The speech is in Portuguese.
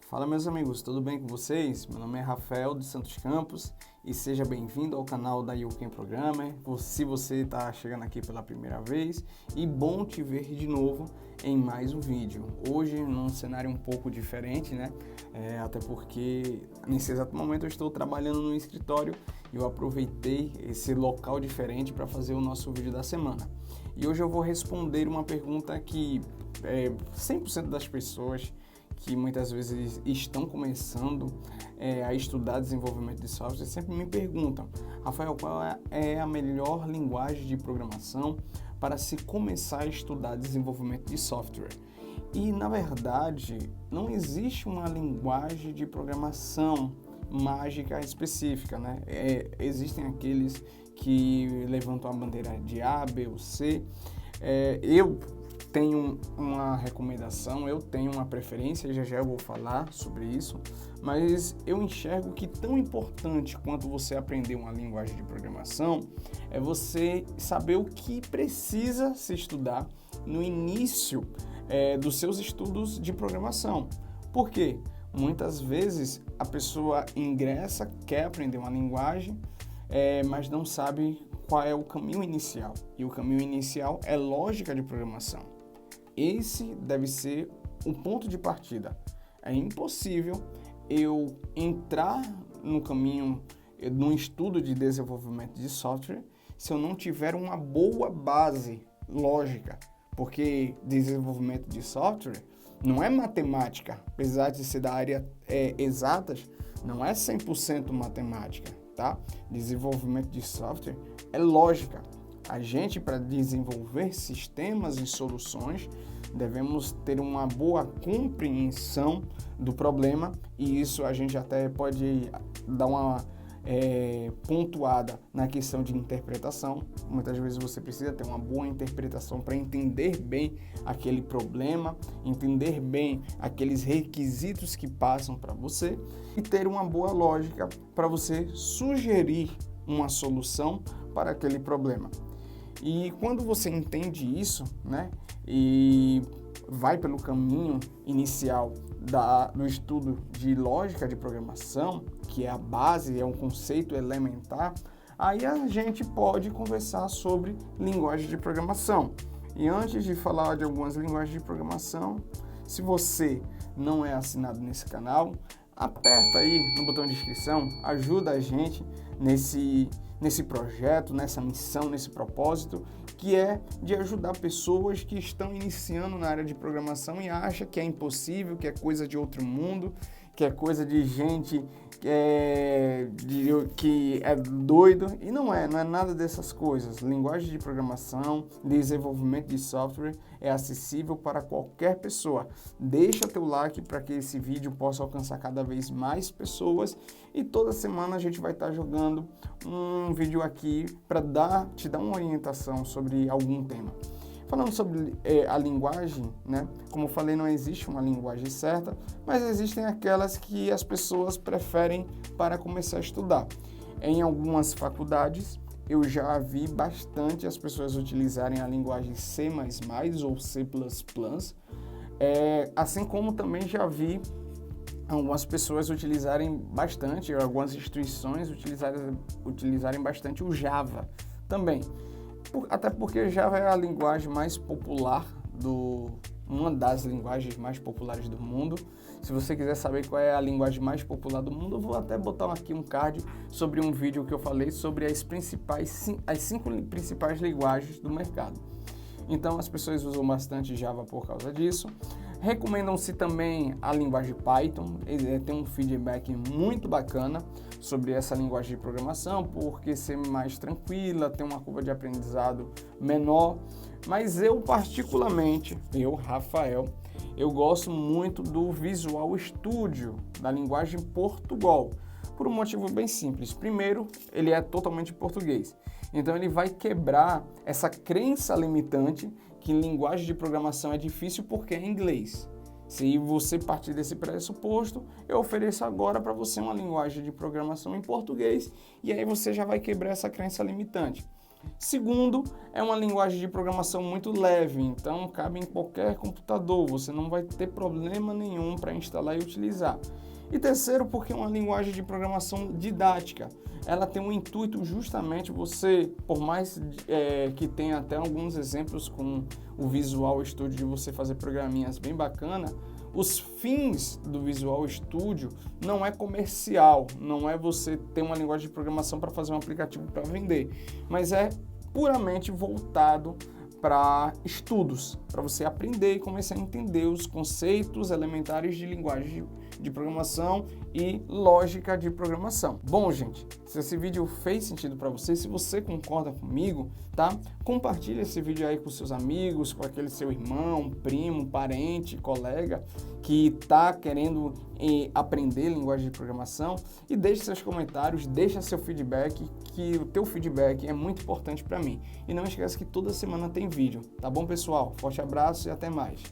Fala meus amigos, tudo bem com vocês? Meu nome é Rafael de Santos Campos e seja bem-vindo ao canal da YouCam Programmer. Se você está chegando aqui pela primeira vez, e bom te ver de novo em mais um vídeo. Hoje num cenário um pouco diferente, né? Até porque nesse exato momento eu estou trabalhando no escritório e eu aproveitei esse local diferente para fazer o nosso vídeo da semana. E hoje eu vou responder uma pergunta que 100% das pessoas que muitas vezes estão começando a estudar desenvolvimento de software sempre me perguntam: Rafael, qual é a melhor linguagem de programação para se começar a estudar desenvolvimento de software? E na verdade não existe uma linguagem de programação mágica específica, né? Existem aqueles que levantam a bandeira de A, B ou C. Eu tenho uma recomendação, eu tenho uma preferência, já eu vou falar sobre isso, mas eu enxergo que tão importante quanto você aprender uma linguagem de programação é você saber o que precisa se estudar no início dos seus estudos de programação. Por quê? Muitas vezes a pessoa ingressa, quer aprender uma linguagem, mas não sabe qual é o caminho inicial. E o caminho inicial é lógica de programação. Esse deve ser o ponto de partida. É impossível eu entrar no caminho, no estudo de desenvolvimento de software, se eu não tiver uma boa base lógica. Porque desenvolvimento de software não é matemática, apesar de ser da área exatas, não é 100% matemática, tá? Desenvolvimento de software é lógica. A gente, para desenvolver sistemas e soluções, devemos ter uma boa compreensão do problema, e isso a gente até pode dar uma pontuada na questão de interpretação. Muitas vezes você precisa ter uma boa interpretação para entender bem aquele problema, entender bem aqueles requisitos que passam para você e ter uma boa lógica para você sugerir uma solução para aquele problema. E quando você entende isso, né, e vai pelo caminho inicial do estudo de lógica de programação, que é a base, é um conceito elementar, aí a gente pode conversar sobre linguagem de programação. E antes de falar de algumas linguagens de programação, se você não é assinado nesse canal, aperta aí no botão de inscrição, ajuda a gente nesse projeto, nessa missão, nesse propósito, que é de ajudar pessoas que estão iniciando na área de programação e acham que é impossível, que é coisa de outro mundo, que é coisa de gente que é doido, e não é nada dessas coisas. Linguagem de programação, desenvolvimento de software é acessível para qualquer pessoa. Deixa teu like para que esse vídeo possa alcançar cada vez mais pessoas, e toda semana a gente vai estar jogando um vídeo aqui para te dar uma orientação sobre algum tema. Falando sobre a linguagem, né? Como eu falei, não existe uma linguagem certa, mas existem aquelas que as pessoas preferem para começar a estudar. Em algumas faculdades, eu já vi bastante as pessoas utilizarem a linguagem C++ ou C++, assim como também já vi algumas pessoas utilizarem bastante, algumas instituições utilizarem bastante o Java também. Até porque Java é a linguagem mais popular uma das linguagens mais populares do mundo. Se você quiser saber qual é a linguagem mais popular do mundo, eu vou até botar aqui um card sobre um vídeo que eu falei sobre as 5 principais linguagens do mercado. Então as pessoas usam bastante Java por causa disso. Recomendam-se também a linguagem Python, tem um feedback muito bacana sobre essa linguagem de programação, porque ser mais tranquila, tem uma curva de aprendizado menor, mas eu particularmente, Rafael, eu gosto muito do Visual Studio, da linguagem Portugal, por um motivo bem simples. Primeiro, ele é totalmente português, então ele vai quebrar essa crença limitante que linguagem de programação é difícil porque é inglês. Se você partir desse pressuposto, eu ofereço agora para você uma linguagem de programação em português, e aí você já vai quebrar essa crença limitante. Segundo, é uma linguagem de programação muito leve, então cabe em qualquer computador, você não vai ter problema nenhum para instalar e utilizar. E terceiro, porque é uma linguagem de programação didática. Ela tem um intuito justamente você, por mais que tenha até alguns exemplos com o Visual Studio de você fazer programinhas bem bacana, os fins do Visual Studio não é comercial, não é você ter uma linguagem de programação para fazer um aplicativo para vender, mas é puramente voltado para estudos, para você aprender e começar a entender os conceitos elementares de linguagem de programação e lógica de programação. Bom, gente, se esse vídeo fez sentido para você, se você concorda comigo, tá? Compartilha esse vídeo aí com seus amigos, com aquele seu irmão, primo, parente, colega que está querendo aprender linguagem de programação e deixe seus comentários, deixa seu feedback, que o teu feedback é muito importante para mim. E não esquece que toda semana tem vídeo, tá bom, pessoal? Forte abraço e até mais.